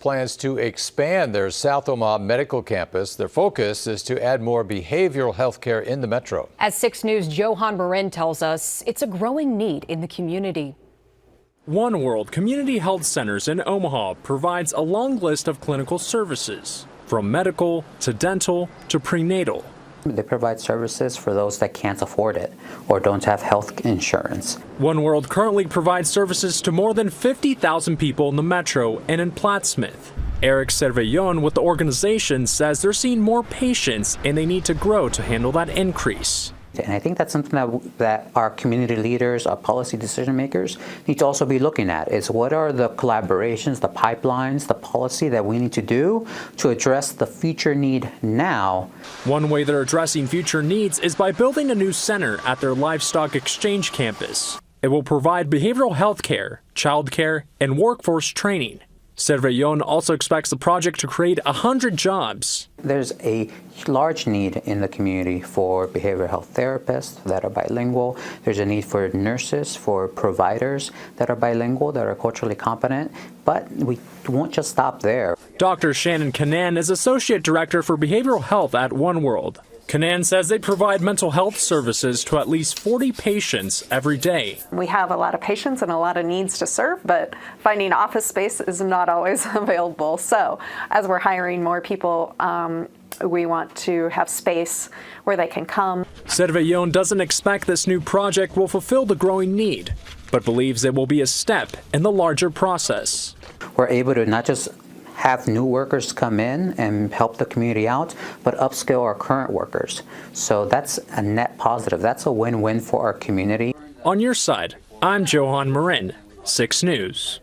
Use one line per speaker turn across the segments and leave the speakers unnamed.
plans to expand their South Omaha medical campus. Their focus is to add more behavioral health care in the metro.
As 6 News' Johan Marin tells us, it's a growing need in the community.
OneWorld Community Health Centers in Omaha provides a long list of clinical services, from medical to dental to prenatal.
They provide services for those that can't afford it or don't have health insurance.
OneWorld currently provides services to more than 50,000 people in the metro and in Plattsmouth. Eric Cervellon with the organization says they're seeing more patients and they need to grow to handle that increase.
And I think that's something that our community leaders, our policy decision makers need to also be looking at, is what are the collaborations, the pipelines, the policy that we need to do to address the future need now.
One way they're addressing future needs is by building a new center at their livestock exchange campus. It will provide behavioral health care, child care, and workforce training. Cervellon also expects the project to create 100 jobs.
There's a large need in the community for behavioral health therapists that are bilingual. There's a need for nurses, for providers that are bilingual, that are culturally competent. But we won't just stop there.
Dr. Shannon Canan is Associate Director for Behavioral Health at OneWorld. Canan says they provide mental health services to at least 40 patients every day.
We have a lot of patients and a lot of needs to serve, but finding office space is not always available. So as we're hiring more people, we want to have space where they can come.
Cervellon doesn't expect this new project will fulfill the growing need, but believes it will be a step in the larger process.
We're able to not just have new workers come in and help the community out, but upskill our current workers. So that's a net positive. That's a win-win for our community.
On your side, I'm Johan Marin, 6 News.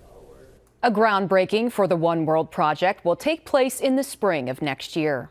A groundbreaking for the OneWorld project will take place in the spring of next year.